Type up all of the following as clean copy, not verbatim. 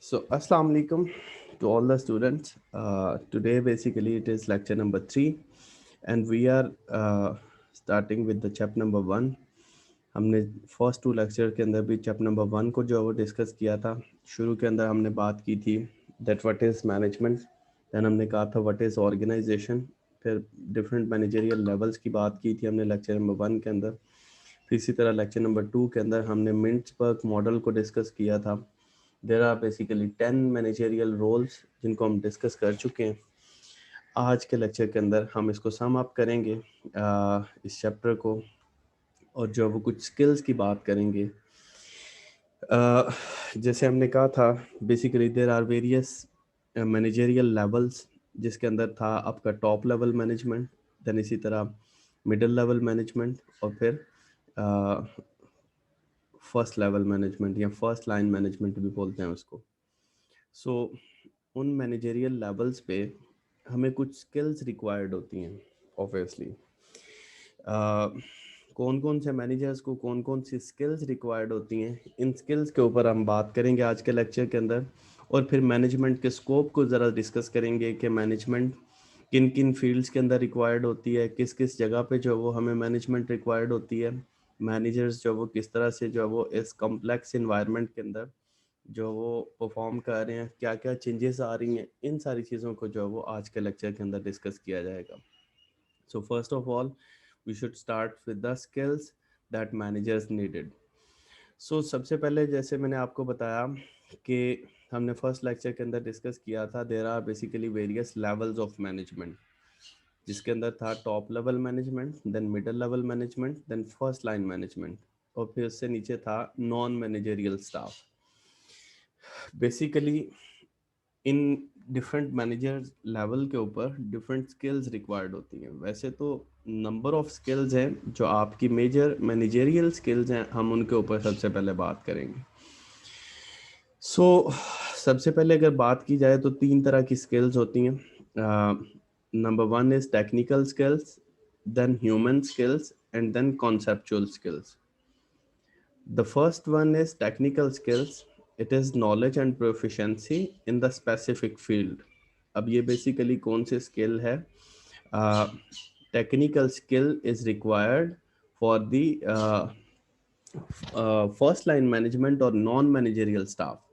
So, Assalamu alaikum to all the students. Today, basically, it is lecture number 3, and we are starting with the chapter number 1. हमने first to lecture के अंदर भी chapter number 1 को जो है वो discuss किया था। शुरू के अंदर हमने बात की थी that what is management, then हमने कहा था व्हाट इज़ ऑर्गेनाइजेशन, फिर डिफरेंट मैनेजरियल लेवल्स की बात की थी हमने लेक्चर नंबर 1 के अंदर। फिर इसी तरह लेक्चर नंबर 2 के अंदर हमने मिंट्सबर्ग मॉडल को डिस्कस किया था। There are basically 10 managerial roles जिनको हम डिस्कस कर चुके हैं। आज के लेक्चर के अंदर हम इसको सम अप करेंगे इस चैप्टर को, और जो वो कुछ स्किल्स की बात करेंगे। जैसे हमने कहा था basically there are various managerial levels, जिसके अंदर था आपका टॉप लेवल मैनेजमेंट, देन इसी तरह मिडिल लेवल मैनेजमेंट, और फिर फर्स्ट लेवल मैनेजमेंट या फर्स्ट लाइन मैनेजमेंट भी बोलते हैं उसको। सो उन मैनेजरियल लेवल्स पे हमें कुछ स्किल्स रिक्वायर्ड होती हैं ऑब्वियसली। कौन कौन से मैनेजर्स को कौन कौन सी स्किल्स रिक्वायर्ड होती हैं, इन स्किल्स के ऊपर हम बात करेंगे आज के लेक्चर के अंदर। और फिर मैनेजमेंट के स्कोप को ज़रा डिस्कस करेंगे कि मैनेजमेंट किन किन फील्ड्स के अंदर रिक्वायर्ड होती है, किस किस जगह पे जो वो हमें मैनेजमेंट रिक्वायर्ड होती है, मैनेजर्स जो वो किस तरह से जो वो इस कॉम्प्लेक्स इन्वायरमेंट के अंदर जो वो परफॉर्म कर रहे हैं, क्या क्या चेंजेस आ रही हैं, इन सारी चीज़ों को जो वो आज के लेक्चर के अंदर डिस्कस किया जाएगा। So first of all we should start with the skills that managers needed. So सबसे पहले जैसे मैंने आपको बताया कि हमने फर्स्ट लेक्चर के अंदर डिस्कस किया था there are basically various levels of management, जिसके अंदर था top level management, then middle level management, then first line management, और फिर उससे नीचे था नॉन मैनेजरियल स्टाफ। बेसिकली इन डिफरेंट मैनेजर लेवल के ऊपर डिफरेंट स्किल्स रिक्वायर्ड होती हैं। वैसे तो नंबर ऑफ स्किल्स हैं जो आपकी मेजर मैनेजरियल स्किल्स हैं, हम उनके ऊपर सबसे पहले बात करेंगे। सो सबसे पहले अगर बात की जाए तो 3 तरह की स्किल्स होती हैं। Number 1 is technical skills, then human skills, and then conceptual skills. The first one is technical skills. It is knowledge and proficiency in the specific field. अब ये बेसिकली कौन से स्किल है? Technical skill is required for the first line management और non managerial staff.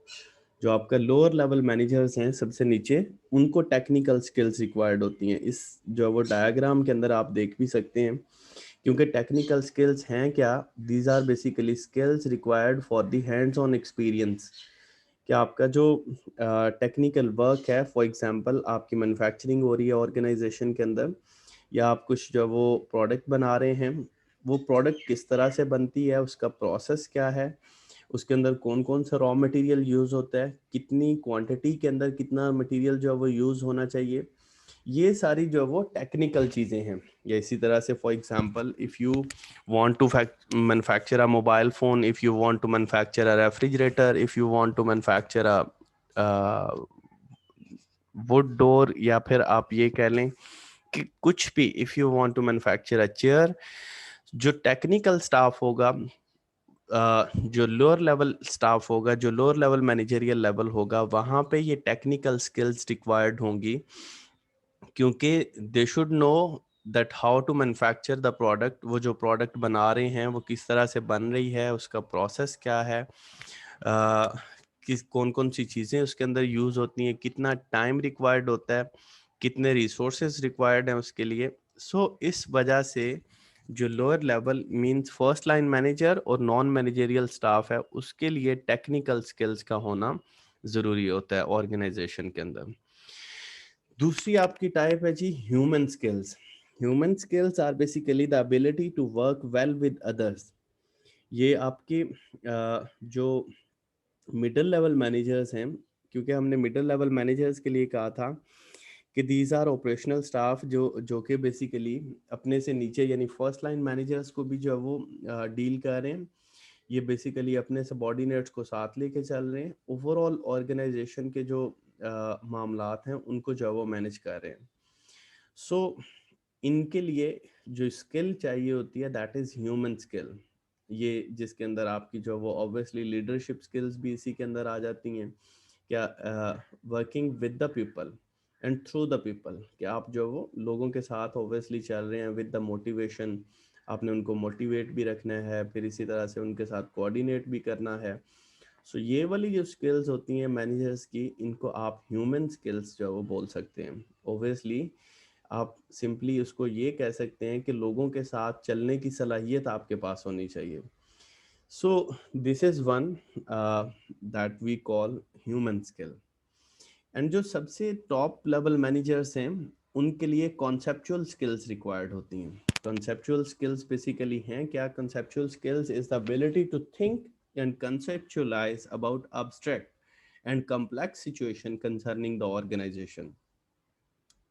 जो आपका lower level managers हैं सबसे नीचे, उनको टेक्निकल स्किल्स रिक्वायर्ड होती हैं। इस जो वो डायग्राम के अंदर आप देख भी सकते हैं, क्योंकि टेक्निकल स्किल्स हैं क्या, these are basically skills required for the hands on experience. कि आपका जो टेक्निकल वर्क है, फॉर एग्जांपल आपकी मैन्युफैक्चरिंग हो रही है ऑर्गेनाइजेशन के अंदर, या आप कुछ जो वो प्रोडक्ट बना रहे हैं, वो प्रोडक्ट किस तरह से बनती है, उसका प्रोसेस क्या है, उसके अंदर कौन कौन सा रॉ मटेरियल यूज़ होता है, कितनी क्वांटिटी के अंदर कितना मटेरियल जो है वो यूज़ होना चाहिए, ये सारी जो है वो टेक्निकल चीज़ें हैं। या इसी तरह से for example if you want to manufacture a mobile phone, if you want to manufacture a refrigerator, if you want to manufacture a wood door, या फिर आप ये कह लें कि कुछ भी, if you want to manufacture a chair, जो टेक्निकल स्टाफ होगा, जो लोअर लेवल स्टाफ होगा, जो लोअर लेवल मैनेजरियल लेवल होगा, वहाँ पे ये टेक्निकल स्किल्स रिक्वायर्ड होंगी, क्योंकि they should know that how to manufacture the product. वो जो प्रोडक्ट बना रहे हैं वो किस तरह से बन रही है, उसका प्रोसेस क्या है, किस कौन कौन सी चीज़ें उसके अंदर यूज़ होती हैं, कितना टाइम रिक्वायर्ड होता है, कितने रिसोर्सेज रिक्वायर्ड हैं उसके लिए। सो इस वजह से जो lower level means first line manager और नॉन मैनेजरियल स्टाफ है, उसके लिए टेक्निकल स्किल्स का होना ज़रूरी होता है ऑर्गेनाइजेशन के अंदर। दूसरी आपकी टाइप है जी human skills. Human skills are basically the ability to work well with others. ये आपके जो मिडिल लेवल मैनेजर्स हैं, क्योंकि हमने मिडिल लेवल मैनेजर्स के लिए कहा था कि दीज आर ऑपरेशनल स्टाफ, जो जो कि बेसिकली अपने से नीचे यानी फर्स्ट लाइन मैनेजर्स को भी जो है वो डील कर रहे हैं। ये बेसिकली अपने सबॉर्डिनेट्स को साथ लेके चल रहे हैं, ओवरऑल ऑर्गेनाइजेशन के जो मामलात हैं उनको जो है वो मैनेज कर रहे हैं। सो इनके लिए जो स्किल चाहिए होती है दैट इज़ ह्यूमन स्किल। ये जिसके अंदर आपकी जो वो ऑब्वियसली लीडरशिप स्किल्स भी इसी के अंदर आ जाती हैं, क्या working with the people and through the people, कि आप जो वो लोगों के साथ ऑब्वियसली चल रहे हैं विद द मोटिवेशन, आपने उनको मोटिवेट भी रखना है, फिर इसी तरह से उनके साथ कोऑर्डिनेट भी करना है। सो ये वाली जो स्किल्स होती हैं मैनेजर्स की, इनको आप ह्यूमन स्किल्स जो वो बोल सकते हैं। ऑब्वियसली आप सिंपली उसको ये कह सकते हैं कि लोगों के साथ चलने की सलाहियत आपके पास होनी चाहिए। So this is one that we call human skill. And जो सबसे टॉप लेवल मैनेजर्स हैं उनके लिए कॉन्सेप्चुअल स्किल्स रिक्वायर्ड होती हैं। कॉन्सेप्चुअल स्किल्स बेसिकली हैं क्या? Conceptual skills is the ability to think and conceptualize about abstract and complex situation concerning the organization.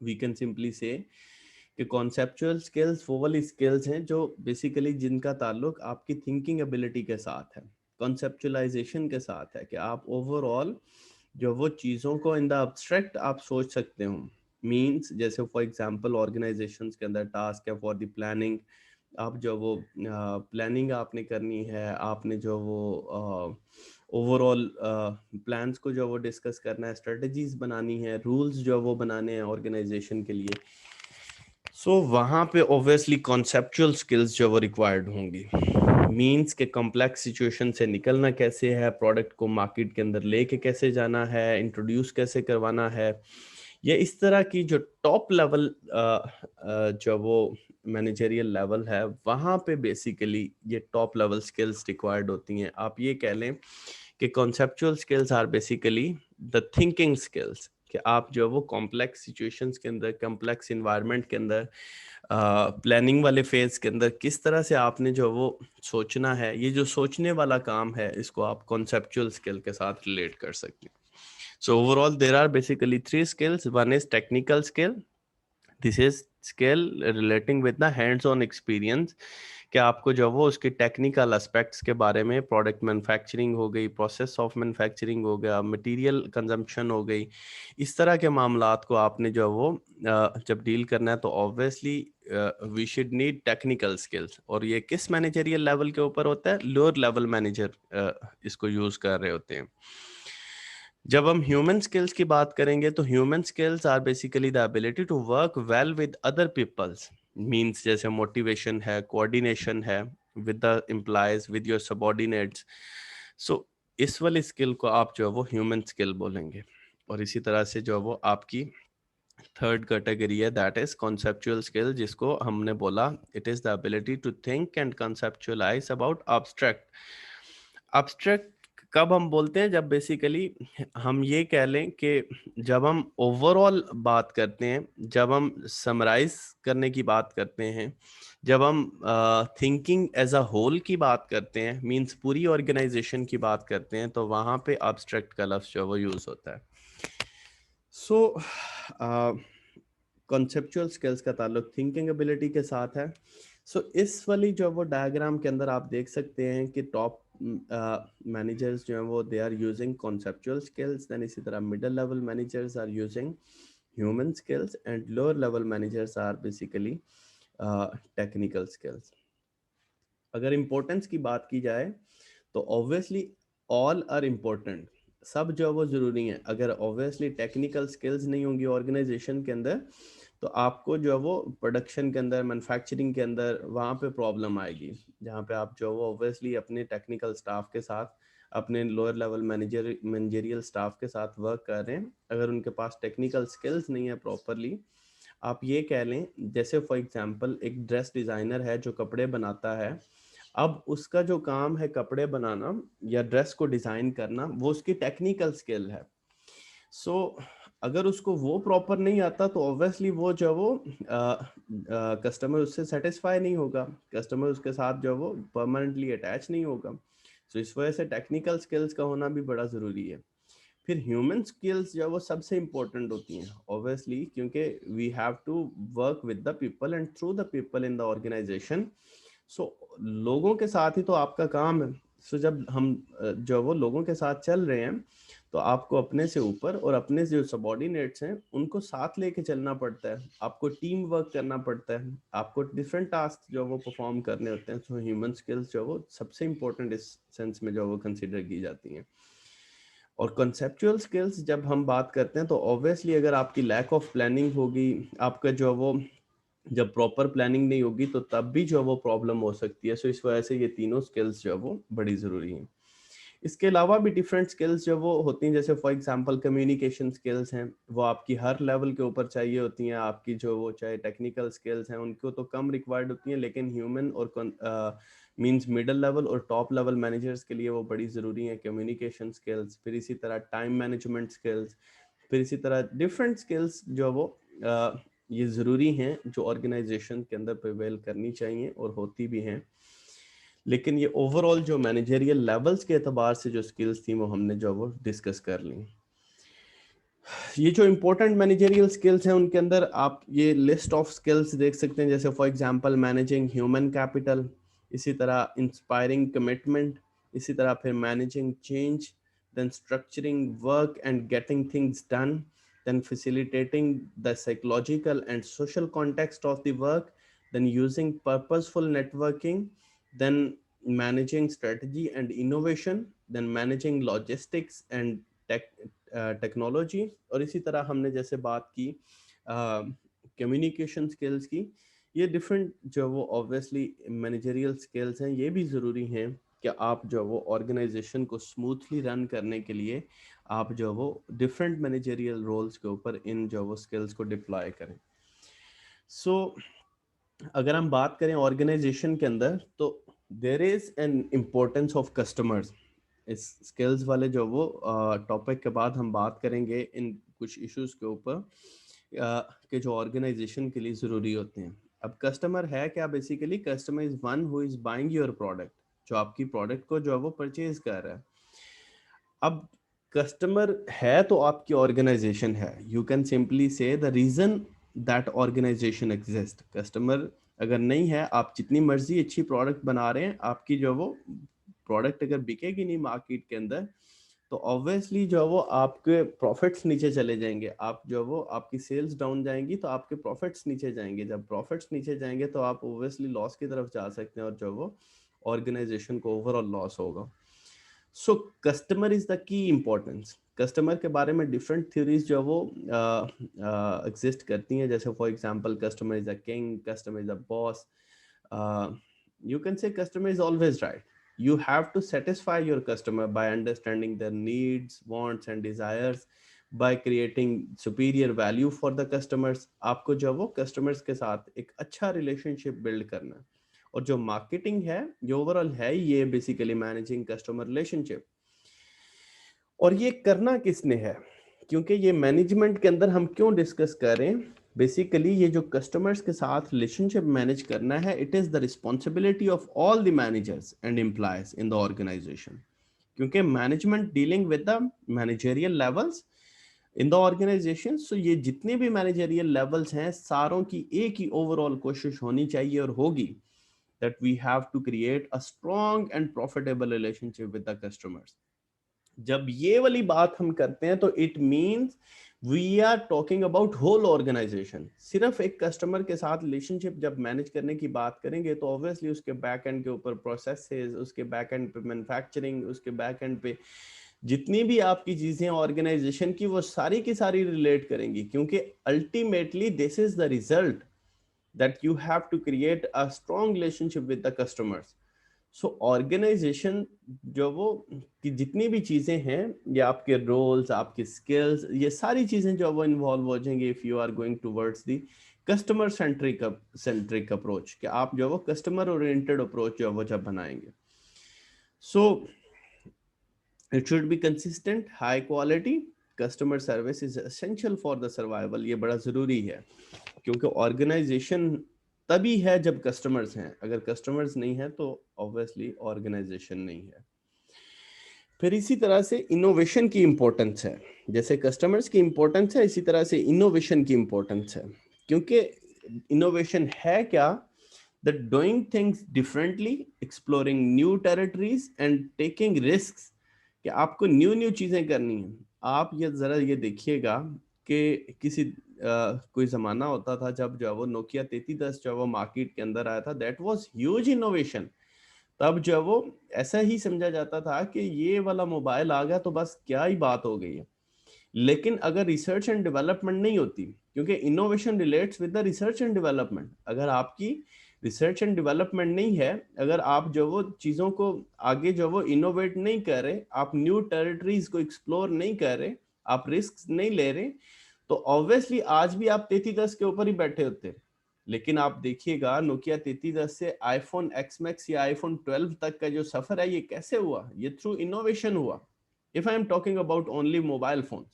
We can simply say कि कॉन्सेप्चुअल स्किल्स वो वाली स्किल्स हैं जो बेसिकली जिनका ताल्लुक आपकी थिंकिंग एबिलिटी के साथ है, कॉन्सेप्चुअलाइजेशन के साथ है, कि आप ओवरऑल जो वो चीज़ों को इन द अब्स्ट्रैक्ट आप सोच सकते हो। मीन्स जैसे फॉर एग्जांपल ऑर्गेनाइजेशंस के अंदर टास्क है फॉर द प्लानिंग, आप जो वो प्लानिंग आपने करनी है, आपने जो वो ओवरऑल प्लान्स को जो वो डिस्कस करना है, स्ट्रेटजीज बनानी है, रूल्स जो वो बनाने हैं ऑर्गेनाइजेशन के लिए। सो वहाँ पे ऑब्वियसली कॉन्सेप्चुअल स्किल्स जो वो रिक्वायर्ड होंगी। मीन्स के कॉम्प्लेक्स सिचुएशन से निकलना कैसे है, प्रोडक्ट को मार्केट के अंदर लेके कैसे जाना है, इंट्रोड्यूस कैसे करवाना है, ये इस तरह की जो टॉप लेवल जो वो मैनेजरियल लेवल है वहाँ पे बेसिकली ये टॉप लेवल स्किल्स रिक्वायर्ड होती हैं। आप ये कह लें कि conceptual skills are basically the thinking skills, कि आप जो वो कॉम्प्लेक्स सिचुएशंस के अंदर, कॉम्प्लेक्स इन्वायरमेंट के अंदर, प्लानिंग वाले फेज के अंदर किस तरह से आपने जो वो सोचना है, ये जो सोचने वाला काम है इसको आप कॉन्सेप्चुअल स्किल के साथ रिलेट कर सकते हैं। So overall, there are basically three skills. One is technical skill. This is skill relating with the hands-on experience, कि आपको जो वो उसके टेक्निकल एस्पेक्ट्स के बारे में, प्रोडक्ट मैन्युफैक्चरिंग हो गई, प्रोसेस ऑफ मैन्युफैक्चरिंग हो गया, मटेरियल कंजम्पशन हो गई, इस तरह के मामलात को आपने जो वो जब डील करना है तो obviously we should need technical skills. और ये किस मैनेजरियल लेवल के ऊपर होता है? लोअर लेवल मैनेजर इसको यूज कर रहे होते हैं। जब हम ह्यूमन स्किल्स की बात करेंगे तो human skills are basically the ability to work well with other peoples. Means जैसे मोटिवेशन है, कोऑर्डिनेशन है with the employees, with your subordinates. So इस वाली स्किल को आप जो है वो ह्यूमन स्किल बोलेंगे। और इसी तरह से जो वो आपकी थर्ड कैटेगरी है दैट इज कॉन्सेप्चुअल स्किल, जिसको हमने बोला it is the ability to think and conceptualize about abstract। abstract कब हम बोलते हैं? जब बेसिकली हम ये कह लें कि जब हम ओवरऑल बात करते हैं, जब हम समराइज करने की बात करते हैं, जब हम थिंकिंग एज अ होल की बात करते हैं, मींस पूरी ऑर्गेनाइजेशन की बात करते हैं, तो वहां पे abstract का लफ्ज जो वो यूज होता है। सो कॉन्सेप्चुअल स्किल्स का ताल्लुक थिंकिंग एबिलिटी के साथ है। सो इस वाली जो वो डायग्राम के अंदर आप देख सकते हैं कि टॉप मैनेजर्स जो हैं वो they are using conceptual skills, then इसी तरह middle level managers are using human skills and lower level managers are basically technical skills. अगर इम्पोर्टेंस की बात की जाए तो ऑब्वियसली ऑल आर इम्पोर्टेंट, सब जो है वो ज़रूरी है। अगर ऑब्वियसली टेक्निकल स्किल्स नहीं होंगी ऑर्गेनाइजेशन के अंदर तो आपको जो है वो प्रोडक्शन के अंदर, मैन्युफैक्चरिंग के अंदर वहाँ पे प्रॉब्लम आएगी, जहाँ पे आप जो है वो ऑब्वियसली अपने टेक्निकल स्टाफ के साथ, अपने लोअर लेवल मैनेजरियल स्टाफ के साथ वर्क कर रहे हैं, अगर उनके पास टेक्निकल स्किल्स नहीं है प्रॉपरली, आप ये कह लें जैसे फॉर एग्जांपल एक ड्रेस डिज़ाइनर है जो कपड़े बनाता है, अब उसका जो काम है कपड़े बनाना या ड्रेस को डिज़ाइन करना, वो उसकी टेक्निकल स्किल है। सो अगर उसको वो प्रॉपर नहीं आता तो ऑब्वियसली वो जो वो कस्टमर उससे सेटिस्फाई नहीं होगा, कस्टमर उसके साथ जो वो परमानेंटली अटैच नहीं होगा। सो इस वजह से टेक्निकल स्किल्स का होना भी बड़ा ज़रूरी है। फिर ह्यूमन स्किल्स जो वो सबसे इंपॉर्टेंट होती हैं ऑब्वियसली, क्योंकि we have to work with the people and through the people in the organisation. So लोगों के साथ ही तो आपका काम है। सो जब हम जो वो लोगों के साथ चल रहे हैं तो आपको अपने से ऊपर और अपने जो सबॉर्डिनेट्स हैं उनको साथ लेके चलना पड़ता है, आपको टीम वर्क करना पड़ता है, आपको डिफरेंट टास्क जो वो परफॉर्म करने होते हैं। सो ह्यूमन स्किल्स जो वो सबसे इम्पोर्टेंट इस सेंस में जो वो कंसिडर की जाती हैं। और कॉन्सेप्चुअल स्किल्स जब हम बात करते हैं तो ऑब्वियसली अगर आपकी लैक ऑफ प्लानिंग होगी, आपका जो है वो जब प्रॉपर प्लानिंग नहीं होगी तो तब भी जो है वो प्रॉब्लम हो सकती है। सो इस वजह से ये तीनों स्किल्स जो है वो बड़ी ज़रूरी हैं। इसके अलावा भी डिफरेंट स्किल्स जो वो होती हैं, जैसे फॉर एग्जांपल कम्युनिकेशन स्किल्स हैं, वो आपकी हर लेवल के ऊपर चाहिए होती हैं। आपकी जो वो चाहे टेक्निकल स्किल्स हैं उनको तो कम रिक्वायर्ड होती हैं, लेकिन ह्यूमन और मींस मिडिल लेवल और टॉप लेवल मैनेजर्स के लिए वो बड़ी ज़रूरी हैं कम्युनिकेशन स्किल्स। फिर इसी तरह टाइम मैनेजमेंट स्किल्स, फिर इसी तरह डिफरेंट स्किल्स जो वो ये ज़रूरी हैं जो ऑर्गेनाइजेशन के अंदर प्रिवेल करनी चाहिए और होती भी हैं। लेकिन ये ओवरऑल जो मैनेजरियल लेवल्स के एतबार से जो स्किल्स थी वो हमने जो वो डिस्कस कर ली। ये जो इंपॉर्टेंट मैनेजरियल स्किल्स हैं उनके अंदर आप ये लिस्ट ऑफ स्किल्स देख सकते हैं, जैसे for example managing human capital, इसी तरह इंस्पायरिंग कमिटमेंट, इसी तरह फिर managing change, then structuring work and getting things done, then facilitating the psychological and social context of the work, then using purposeful networking, then managing strategy and innovation, then managing logistics and technology. और इसी तरह हमने जैसे बात की communication skills की, ये different जो वो ऑब्वियसली मैनेजरियल स्किल्स हैं, ये भी ज़रूरी हैं कि आप जो वो ऑर्गेनाइजेशन को स्मूथली रन करने के लिए आप जो वो डिफरेंट मैनेजरियल रोल्स के ऊपर इन जो वो स्किल्स को डिप्लॉय करें। सो अगर हम बात करें ऑर्गेनाइजेशन के अंदर तो there is an importance of customers. इस स्किल्स वाले जो वो टॉपिक के बाद हम बात करेंगे इन कुछ इश्यूज के ऊपर कि जो ऑर्गेनाइजेशन के लिए ज़रूरी होते हैं। अब कस्टमर है क्या? Basically customer is one who is buying your product, जो आपकी प्रोडक्ट को जो है वो परचेज कर रहा है। अब कस्टमर है तो आपकी ऑर्गेनाइजेशन है। You can simply say the reason that organization exist. Customer अगर नहीं है, आप जितनी मर्जी अच्छी प्रोडक्ट बना रहे हैं, आपकी जो वो प्रोडक्ट अगर बिकेगी नहीं मार्केट के अंदर तो ऑब्वियसली जो वो आपके प्रॉफिट्स नीचे चले जाएंगे। आप जो वो आपकी सेल्स डाउन जाएंगी तो आपके प्रॉफिट्स नीचे जाएंगे। जब प्रॉफिट्स नीचे जाएंगे तो आप ऑब्वियसली लॉस की तरफ जा सकते हैं और जो वो ऑर्गेनाइजेशन को ओवरऑल लॉस होगा। So customer is the key importance. Customer के बारे में डिफरेंट थ्योरीज जो वो एग्जिस्ट करती हैं, जैसे for example customer is a king, customer is a boss. You can say customer is always right. You have to satisfy your customer by understanding their needs, wants and desires, by creating superior value for the customers. आपको जो वो customers के साथ एक अच्छा relationship build करना है। और जो marketing है, जो overall है, ये basically managing customer relationship। और ये करना किसने है? क्योंकि ये मैनेजमेंट के अंदर हम क्यों डिस्कस कर रहे हैं, बेसिकली ये जो कस्टमर्स के साथ रिलेशनशिप मैनेज करना है, it is the responsibility of all the managers and employees in the organisation. क्योंकि management dealing with the managerial levels in the organisation. So ये जितने भी मैनेजरियल लेवल्स हैं, सारों की एक ही ओवरऑल कोशिश होनी चाहिए और होगी, that we have to create a strong and profitable relationship with the customers। जब ये वाली बात हम करते हैं तो it means we are talking about whole organization. सिर्फ एक कस्टमर के साथ रिलेशनशिप जब मैनेज करने की बात करेंगे तो ऑब्वियसली उसके बैक एंड के ऊपर प्रोसेसेस, उसके बैक एंड पे मैन्युफैक्चरिंग, उसके बैक एंड पे जितनी भी आपकी चीजें ऑर्गेनाइजेशन की, वो सारी की सारी रिलेट करेंगी। क्योंकि ultimately this is the result that you have to create a strong relationship with the customers. So organization जो वो कि जितनी भी चीजें हैं, ये आपके रोल्स, आपके स्किल्स, ये सारी चीजें जो वो इन्वॉल्व हो जाएंगे if you are going towards the customer centric approach, कि आप जो वो कस्टमर ओरिएंटेड अप्रोच जो वो जब बनाएंगे। So it should be consistent, high quality. Customer service is essential for the survival. ये बड़ा जरूरी है क्योंकि ऑर्गेनाइजेशन तभी है जब कस्टमर्स हैं। अगर कस्टमर्स नहीं है तो ऑब्वियसली ऑर्गेनाइजेशन नहीं है। फिर इसी तरह से इनोवेशन की इंपॉर्टेंस है। जैसे कस्टमर्स की इंपॉर्टेंस है, इसी तरह से इनोवेशन की इंपॉर्टेंस है। क्योंकि इनोवेशन है क्या? The doing things differently, exploring new territories and taking risk. कि आपको न्यू न्यू चीजें करनी है। आप ये जरा ये देखिएगा कि किसी कोई जमाना होता था जब जो वो नोकिया 3310 जो वो मार्केट के अंदर आया था, दैट वाज ह्यूज इनोवेशन। तब जब वो ऐसा ही समझा जाता था कि ये वाला मोबाइल आ गया तो बस क्या ही बात हो गई है। लेकिन अगर रिसर्च एंड डेवलपमेंट नहीं होती, क्योंकि innovation relates with the research and development, अगर आपकी रिसर्च एंड डेवलपमेंट नहीं है, अगर आप जो वो चीज़ों को आगे जो वो इनोवेट नहीं कर रहे, आप न्यू टेरिटरीज को एक्सप्लोर नहीं कर रहे, आप रिस्क नहीं ले रहे, तो ऑब्वियसली आज भी आप 3310 के ऊपर ही बैठे होते। लेकिन आप देखिएगा नोकिया 3310 से आईफोन एक्स मैक्स या आईफोन 12 तक का जो सफर है ये कैसे हुआ, ये थ्रू इनोवेशन हुआ। If I am talking about only mobile phone,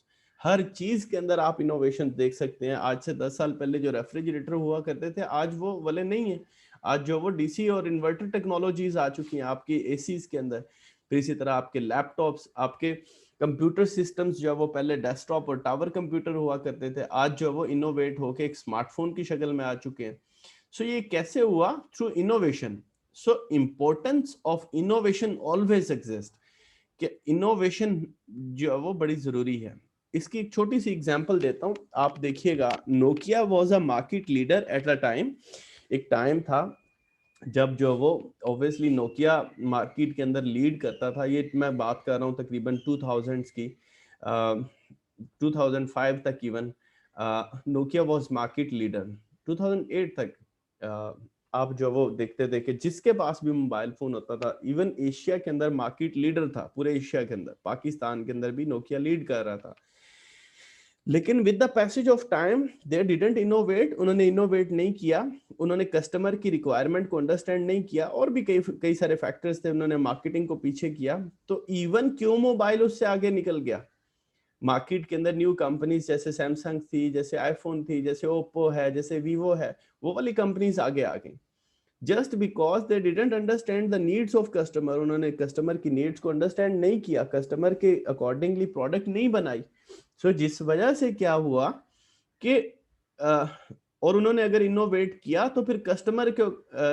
हर चीज के अंदर आप इनोवेशन देख सकते हैं। आज से 10 साल पहले जो रेफ्रिजरेटर हुआ करते थे आज वो वाले नहीं है। आज जो वो डीसी और इन्वर्टर टेक्नोलॉजीज आ चुकी हैं आपकी एसीज के अंदर। फिर इसी तरह आपके लैपटॉप्स, आपके कंप्यूटर सिस्टम्स जो वो पहले डेस्कटॉप और टावर कंप्यूटर हुआ करते थे, आज जो वो इनोवेट होके एक स्मार्टफोन की शक्ल में आ चुके हैं। सो ये कैसे हुआ? Through innovation. So importance of innovation always exist, कि इनोवेशन जो है वो बड़ी जरूरी है। इसकी एक छोटी सी एग्जांपल देता हूं, आप देखिएगा Nokia was a market leader at a time. एक टाइम था जब जो वो ऑब्वियसली नोकिया मार्केट के अंदर लीड करता था। ये मैं बात कर रहा हूँ तकरीबन 2000s की, 2005 तक even Nokia was market leader. 2008 तक आप जो वो देखते थे कि जिसके पास भी मोबाइल फोन होता था, इवन एशिया के अंदर मार्केट लीडर था, पूरे एशिया के अंदर, पाकिस्तान के अंदर भी नोकिया लीड कर रहा था। लेकिन with the passage of time they didn't innovate, उन्होंने इनोवेट नहीं किया, उन्होंने कस्टमर की रिक्वायरमेंट को अंडरस्टैंड नहीं किया, और भी कई कई सारे फैक्टर्स थे, उन्होंने मार्केटिंग को पीछे किया। तो इवन क्यों मोबाइल उससे आगे निकल गया। मार्केट के अंदर न्यू कंपनीज जैसे सैमसंग थी, जैसे आईफोन थी, जैसे ओप्पो है, जैसे वीवो है, वो वाली कंपनीज आगे आ गई। Just because they didn't understand the needs of customer, उन्होंने कस्टमर की नीड्स को अंडरस्टैंड नहीं किया, कस्टमर के अकॉर्डिंगली प्रोडक्ट नहीं बनाई। सो जिस वजह से क्या हुआ कि और उन्होंने अगर इनोवेट किया तो फिर कस्टमर के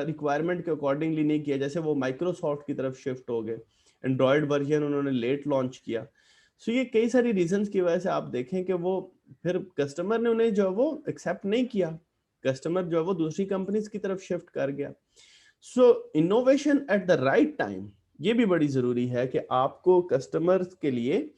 रिक्वायरमेंट के अकॉर्डिंगली नहीं किया। जैसे वो माइक्रोसॉफ्ट की तरफ शिफ्ट हो गए, एंड्रॉयड वर्जन उन्होंने लेट लॉन्च किया। सो ये कई सारी रीजंस की वजह से आप देखें कि वो फिर कस्टमर ने उन्हें जो वो एक्सेप्ट नहीं किया, कस्टमर जो है वो दूसरी कंपनीज की तरफ शिफ्ट कर गया। So innovation at the right time, ये भी बड़ी जरूरी है कि आपको कस्टमर्स के लिए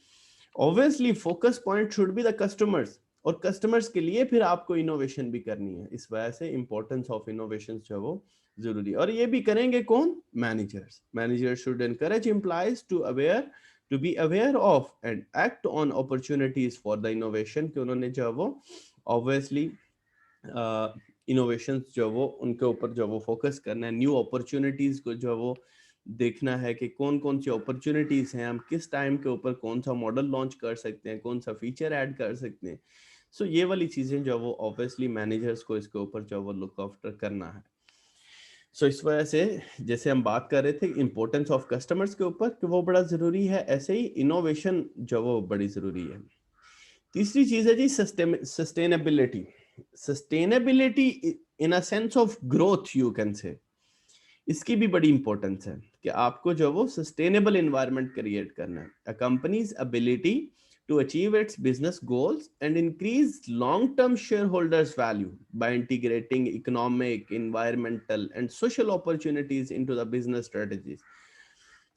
obviously focus point should be the customers, और कस्टमर्स के लिए फिर आपको इनोवेशन भी करनी है। इस वजह से इंपॉर्टेंस ऑफ इनोवेशन जो है वो जरूरी है। और ये भी करेंगे कौन? Managers. Managers should encourage employees to be aware of and act on opportunities for the innovation, कि उन्होंने जो है वो ऑब्वियसली इनोवेशंस जो वो उनके ऊपर जो वो फोकस करना है, न्यू अपॉर्चुनिटीज को जो वो देखना है कि कौन कौन सी अपॉर्चुनिटीज हैं, हम किस टाइम के ऊपर कौन सा मॉडल लॉन्च कर सकते हैं, कौन सा फीचर ऐड कर सकते हैं। सो ये वाली चीजें जो वो ऑब्वियसली मैनेजर्स को इसके ऊपर जो वो लुक आफ्टर करना है। सो इस वजह से जैसे हम बात कर रहे थे इंपॉर्टेंस ऑफ कस्टमर्स के ऊपर कि वो बड़ा जरूरी है, ऐसे ही इनोवेशन जो वो बड़ी जरूरी है। तीसरी चीज है जी sustainability. Sustainability in a sense of growth you can say, इसकी भी बड़ी इंपॉर्टेंस है कि आपको जो वो सस्टेनेबल एनवायरनमेंट क्रिएट करना है। A company's ability to achieve its business goals and increase long-term shareholders value by integrating economic, environmental and social opportunities into the business strategies.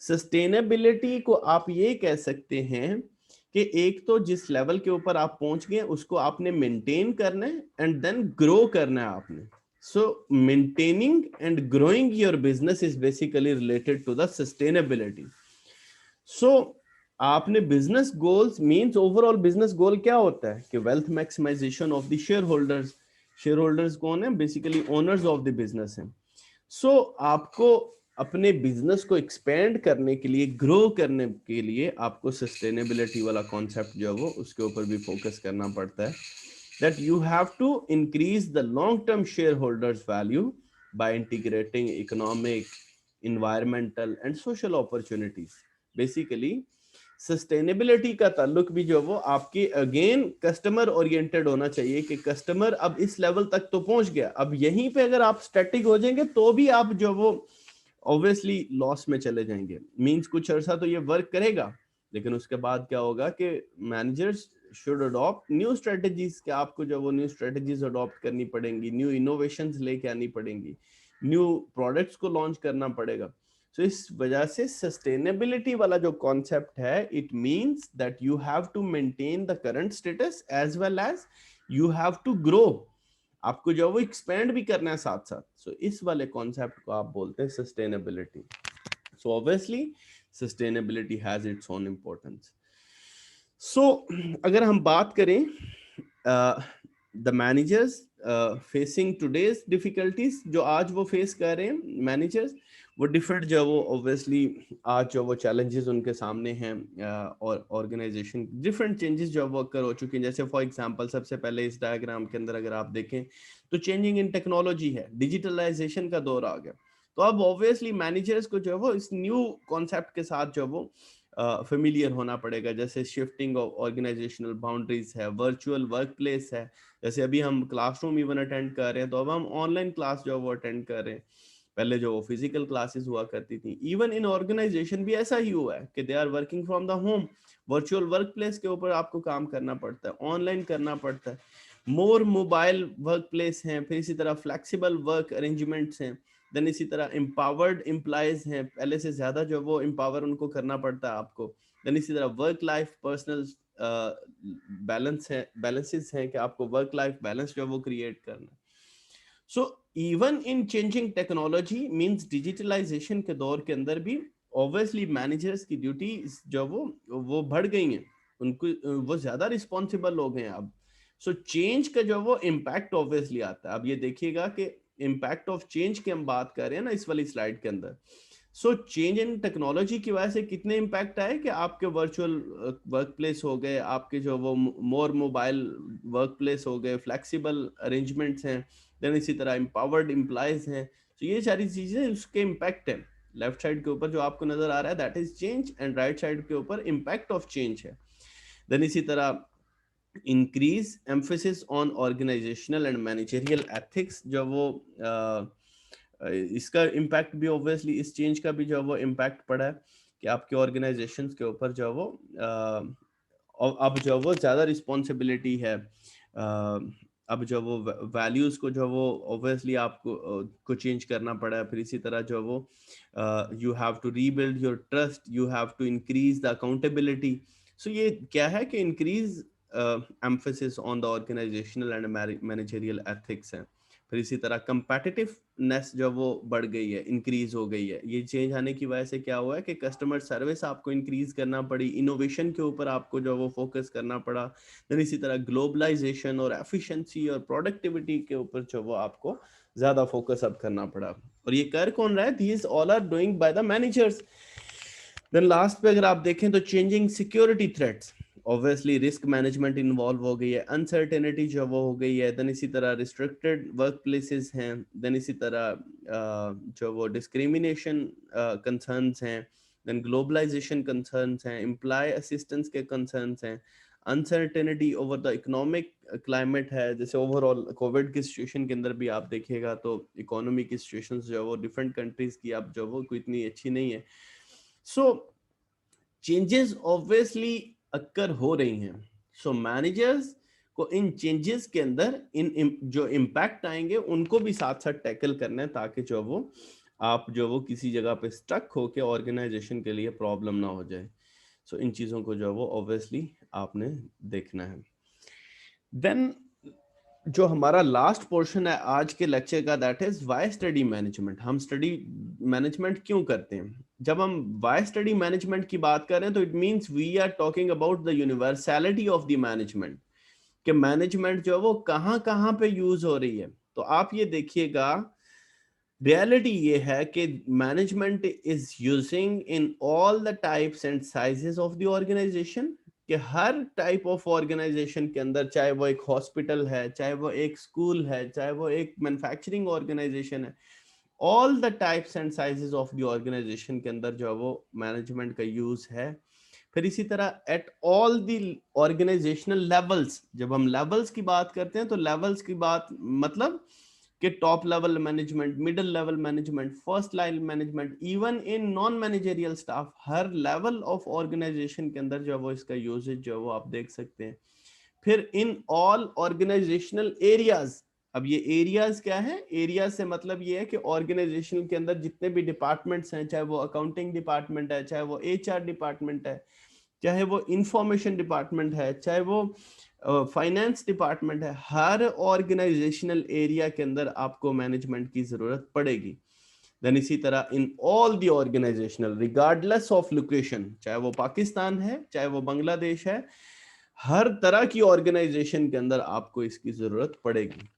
Sustainability को आप ये कह सकते हैं कि एक तो जिस लेवल के ऊपर आप पहुंच गए उसको आपने मेंटेन करना है एंड देन ग्रो करना है आपने। So maintaining and growing your business is basically related to the sustainability. So आपने business goals means overall business goal क्या होता है कि wealth maximisation of the share holders. Share holders कौन है? Basically owners of the business हैं। So आपको अपने बिजनेस को एक्सपेंड करने के लिए, ग्रो करने के लिए आपको सस्टेनेबिलिटी वाला कॉन्सेप्ट जो है वो उसके ऊपर भी फोकस करना पड़ता है। That you have to increase the long term share holders value by integrating economic, environmental and social opportunities. Basically sustainability का ताल्लुक भी जो वो आपके अगेन कस्टमर ओरिएंटेड होना चाहिए कि कस्टमर अब इस लेवल तक तो पहुंच गया, अब यहीं पे अगर आप स्टैटिक हो जाएंगे तो भी आप जो वो ऑब्वियसली लॉस में चले जाएंगे। मींस कुछ अर्सा तो ये वर्क करेगा, लेकिन उसके बाद क्या होगा कि managers should adopt new strategies, कि आपको जो वो न्यू स्ट्रेटजीज अडॉप्ट करनी पड़ेंगी, न्यू इनोवेशंस लेके आनी पड़ेंगी, न्यू प्रोडक्ट्स को लॉन्च करना पड़ेगा। सो इस वजह से सस्टेनेबिलिटी वाला जो कॉन्सेप्ट है, it means that you have to maintain the current status as well as you have to grow, आपको जो वो एक्सपेंड भी करना है साथ साथ। सो इस वाले कॉन्सेप्ट को आप बोलते हैं sustainability. So obviously sustainability has its own importance. So अगर हम बात करें the managers facing today's difficulties, जो आज वो फेस कर रहे हैं मैनेजर्स, वो डिफरेंट जो वो ऑब्वियसली आज जो वो चैलेंजेस उनके सामने हैं, और ऑर्गेनाइजेशन डिफरेंट चेंजेस जो वो अक्कर हो चुके हैं। जैसे फॉर एग्जांपल सबसे पहले इस डायग्राम के अंदर अगर आप देखें तो चेंजिंग इन टेक्नोलॉजी है, डिजिटलाइजेशन का दौर आ गया। तो अब ऑब्वियसली मैनेजर्स को जो है वो इस न्यू कॉन्सेप्ट के साथ जो वो फेमिलियर होना पड़ेगा। जैसे शिफ्टिंग ऑफ ऑर्गेनाइजेशनल बाउंड्रीज है, वर्चुअल वर्क प्लेस है, जैसे अभी हम क्लासरूम इवन अटेंड कर रहे हैं तो अब हम ऑनलाइन क्लास जो वो अटेंड कर रहे हैं, पहले जो फिजिकल क्लासेस हुआ करती थी। इवन इन ऑर्गेनाइजेशन भी ऐसा ही हुआ है कि they are working from the home, virtual work place के ऊपर आपको काम करना पड़ता है, ऑनलाइन करना पड़ता है, मोर मोबाइल वर्क प्लेस हैं, फिर इसी तरह फ्लेक्सिबल वर्क अरेंजमेंट्स हैं, देन इसी तरह एम्पावर्ड एम्प्लॉयज हैं, पहले से ज्यादा जो वो एम्पावर उनको करना पड़ता है आपको, देन इसी तरह वर्क लाइफ पर्सनल बैलेंसेस हैं कि आपको वर्क लाइफ बैलेंस जो वो क्रिएट करना है। So even in changing technology means digitalization के दौर के अंदर भी ऑब्वियसली मैनेजर्स की ड्यूटी जो वो बढ़ गई हैं, उनको वो ज्यादा रिस्पॉन्सिबल हो गए हैं अब। सो चेंज का जो वो इम्पैक्ट ऑब्वियसली आता है। अब ये देखिएगा कि इम्पैक्ट ऑफ चेंज की हम बात कर रहे हैं ना इस वाली स्लाइड के अंदर। सो चेंज इन टेक्नोलॉजी की वजह से कितने इम्पैक्ट आए कि आपके वर्चुअल वर्क प्लेस हो गए, आपके जो वो मोर मोबाइल वर्क प्लेस हो गए, फ्लेक्सिबल अरेंजमेंट्स हैं, देन इसी तरह एम्पावर्ड एम्प्लॉयज हैं। तो ये सारी चीजें उसके इम्पैक्ट है। लेफ्ट साइड के ऊपर जो आपको नजर आ रहा है that is change, and right side के ऊपर इम्पैक्ट ऑफ चेंज है। देन इसी तरह increase emphasis on organizational and managerial ethics, जो वो इसका इम्पैक्ट भी ऑब्वियसली इस चेंज का भी जो वो इम्पैक्ट पड़ा है कि आपके ऑर्गेनाइजेशंस के ऊपर जो वो अब जो वो ज़्यादा रिस्पॉन्सिबिलिटी है, अब जो वो वैल्यूज़ को जो वो ऑब्वियसली आपको को चेंज करना पड़ा है। फिर इसी तरह जो वो you have to rebuild your trust, you have to increase the accountability. So ये क्या है कि increase emphasis on the organisational and managerial ethics है। फिर इसी तरह कंपेटिटिवनेस जो वो बढ़ गई है, इंक्रीज हो गई है। ये चेंज आने की वजह से क्या हुआ है कि कस्टमर सर्विस आपको इंक्रीज करना पड़ी, इनोवेशन के ऊपर आपको जो वो फोकस करना पड़ा, देन इसी तरह ग्लोबलाइजेशन और एफिशिएंसी और प्रोडक्टिविटी के ऊपर जो वो आपको ज्यादा फोकस अब करना पड़ा। और ये कर कौन रहा है? These all are doing by the managers. Then last पे अगर आप देखें तो changing security threats, obviously risk management involve हो गई है, अनसर्टेनिटी जो वो हो गई है, देन इसी तरह रिस्ट्रिक्टेड वर्क प्लेसेस हैं, देन इसी तरह जो वो डिस्क्रिमिनेशन कंसर्न्स हैं, देन ग्लोबलाइजेशन कंसर्न्स हैं, एम्प्लॉय असिस्टेंस के कंसर्न्स हैं, uncertainty over the economic climate है। जैसे ओवरऑल कोविड की सिचुएशन के अंदर भी आप देखिएगा तो इकोनॉमी की सिचुएशन जो वो डिफरेंट कंट्रीज की अब जो वो कोई इतनी अच्छी नहीं है। सो चेंजेस ऑब्वियसली अक्कर हो रही हैं। सो मैनेजर्स को इन चेंजेस के अंदर इन जो इम्पैक्ट आएंगे उनको भी साथ साथ टैकल करना है, ताकि जो वो आप जो वो किसी जगह पे स्टक होके ऑर्गेनाइजेशन के लिए प्रॉब्लम ना हो जाए। सो इन चीज़ों को जो वो ऑब्वियसली आपने देखना है। देन जो हमारा लास्ट पोर्शन है आज के लेक्चर का, that is why study management. हम स्टडी मैनेजमेंट क्यों करते हैं? जब हम व्हाई स्टडी मैनेजमेंट की बात कर रहे हैं तो it means we are talking about the universality of the management, कि मैनेजमेंट जो है वो कहाँ कहाँ पे यूज हो रही है। तो आप ये देखिएगा, रियलिटी ये है कि management is using in all the types and sizes of the organization, कि हर टाइप ऑफ ऑर्गेनाइजेशन के अंदर, चाहे वो एक हॉस्पिटल है, चाहे वो एक स्कूल है, चाहे वो एक मैन्युफैक्चरिंग ऑर्गेनाइजेशन है, all the types and sizes of the organization के अंदर जो है वो मैनेजमेंट का यूज है। फिर इसी तरह at all the organizational levels, जब हम लेवल्स की बात करते हैं तो लेवल्स की बात मतलब कि top level management, middle level management, first line management, even in non managerial staff, हर लेवल ऑफ ऑर्गेनाइजेशन के अंदर जो है वो इसका यूजेज जो है वो आप देख सकते हैं। फिर इन ऑल ऑर्गेनाइजेशनल एरियाज, अब ये एरियाज क्या है, एरिया से मतलब ये है कि ऑर्गेनाइजेशन के अंदर जितने भी डिपार्टमेंट्स हैं, चाहे वो अकाउंटिंग डिपार्टमेंट है, चाहे वो एचआर डिपार्टमेंट है, चाहे वो इंफॉर्मेशन डिपार्टमेंट है, चाहे वो फाइनेंस डिपार्टमेंट है, हर ऑर्गेनाइजेशनल एरिया के अंदर आपको मैनेजमेंट की जरूरत पड़ेगी। देन इसी तरह in all the organizational regardless of location, चाहे वो पाकिस्तान है चाहे वो बांग्लादेश है, हर तरह की ऑर्गेनाइजेशन के अंदर आपको इसकी जरूरत पड़ेगी।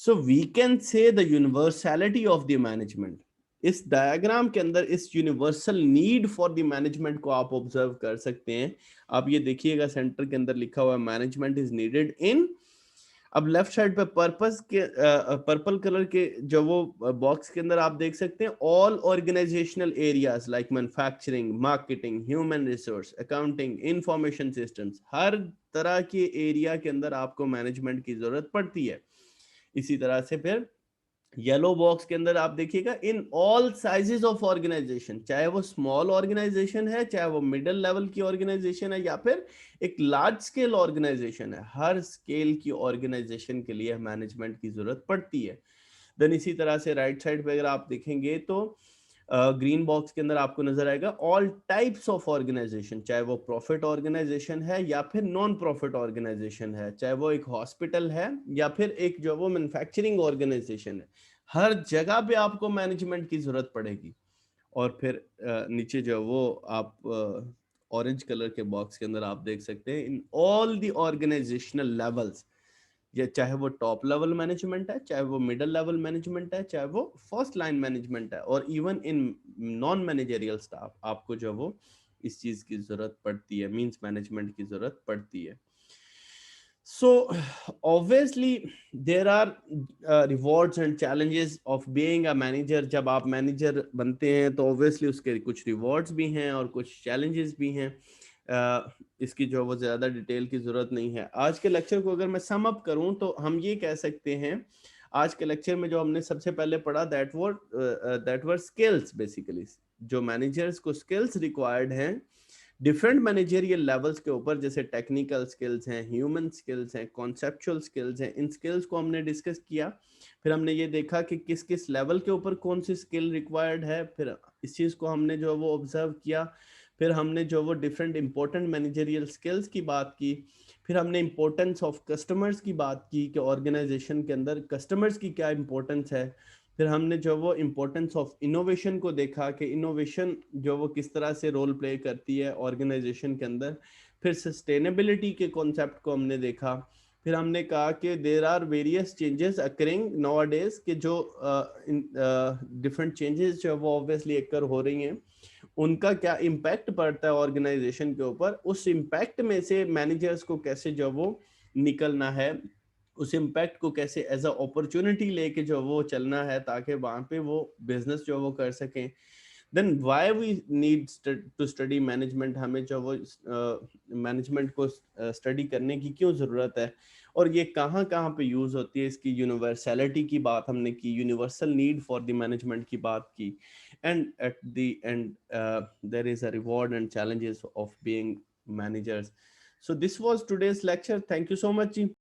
So we can say the universality of the management, इस डायग्राम के अंदर इस universal need for the management को आप ऑब्जर्व कर सकते हैं। आप ये देखिएगा सेंटर के अंदर लिखा हुआ है मैनेजमेंट इज नीडेड इन, अब लेफ्ट साइड पे पर्पस के पर्पल कलर के जो वो बॉक्स के अंदर आप देख सकते हैं all organisational areas like manufacturing, marketing, human resource, accounting, information systems, हर तरह के एरिया के अंदर आपको मैनेजमेंट की जरूरत पड़ती है। इसी तरह से फिर येलो बॉक्स के अंदर आप देखिएगा in all sizes of organization, चाहे वो स्मॉल ऑर्गेनाइजेशन है, चाहे वो मिडिल लेवल की ऑर्गेनाइजेशन है, या फिर एक लार्ज स्केल ऑर्गेनाइजेशन है, हर स्केल की ऑर्गेनाइजेशन के लिए मैनेजमेंट की जरूरत पड़ती है। देन इसी तरह से राइट साइड पे अगर आप देखेंगे तो ग्रीन बॉक्स के अंदर आपको नजर आएगा ऑल टाइप्स ऑफ ऑर्गेनाइजेशन, चाहे वो प्रॉफिट ऑर्गेनाइजेशन है या फिर नॉन प्रॉफिट ऑर्गेनाइजेशन है, चाहे वो एक हॉस्पिटल है या फिर एक जो वो मैन्युफैक्चरिंग ऑर्गेनाइजेशन है, हर जगह पे आपको मैनेजमेंट की जरूरत पड़ेगी। और फिर नीचे जो वो आप ऑरेंज कलर के बॉक्स के अंदर आप देख सकते हैं in all the organizational levels, ये चाहे वो टॉप लेवल मैनेजमेंट है, चाहे वो मिडिल लेवल मैनेजमेंट है, चाहे वो फर्स्ट लाइन मैनेजमेंट है, और even in non managerial staff आपको जो वो इस चीज की जरूरत पड़ती है, मींस मैनेजमेंट की जरूरत पड़ती है। So obviously there are rewards and challenges of being a manager। जब आप मैनेजर बनते हैं तो obviously उसके कुछ rewards भी हैं और कुछ challenges भी हैं। इसकी जो वो ज़्यादा डिटेल की ज़रूरत नहीं है। आज के लेक्चर को अगर मैं सम अप करूं तो हम ये कह सकते हैं, आज के लेक्चर में जो हमने सबसे पहले पढ़ा दैट वर स्किल्स। बेसिकली जो मैनेजर्स को स्किल्स रिक्वायर्ड हैं डिफरेंट मैनेजरियल लेवल्स के ऊपर, जैसे टेक्निकल स्किल्स हैं, ह्यूमन स्किल्स हैं, कॉन्सेप्चुअल स्किल्स हैं, इन स्किल्स को हमने डिस्कस किया। फिर हमने ये देखा कि किस किस लेवल के ऊपर कौन सी स्किल रिक्वायर्ड है, फिर इस चीज़ को हमने जो वो ऑब्जर्व किया। फिर हमने जो वो डिफरेंट इंपॉर्टेंट मैनेजरियल स्किल्स की बात की। फिर हमने इंपॉर्टेंस ऑफ कस्टमर्स की बात की कि ऑर्गेनाइजेशन के अंदर कस्टमर्स की क्या इंपॉर्टेंस है। फिर हमने जो वो इम्पोर्टेंस ऑफ इनोवेशन को देखा कि इनोवेशन जो वो किस तरह से रोल प्ले करती है ऑर्गेनाइजेशन के अंदर। फिर सस्टेनेबिलिटी के कॉन्सेप्ट को हमने देखा। फिर हमने कहा कि there are various changes occurring nowadays, के जो डिफरेंट चेंजेस जो वो ऑब्वियसली अकर हो रही हैं, उनका क्या इम्पैक्ट पड़ता है ऑर्गेनाइजेशन के ऊपर, उस इम्पैक्ट में से मैनेजर्स को कैसे जो वो निकलना है, उस इम्पैक्ट को कैसे एज अ अपॉर्चुनिटी लेके जो वो चलना है ताकि वहां पे वो बिजनेस जो वो कर सकें। Then why we need to study management, हमें जो वो मैनेजमेंट को स्टडी करने की क्यों ज़रूरत है, और ये कहाँ कहाँ पे यूज़ होती है। इसकी यूनिवर्सैलिटी की बात हमने की, universal need for the management की बात की, and at the end there is a reward and challenges of being managers. So this was today's lecture. Thank you so much, ji.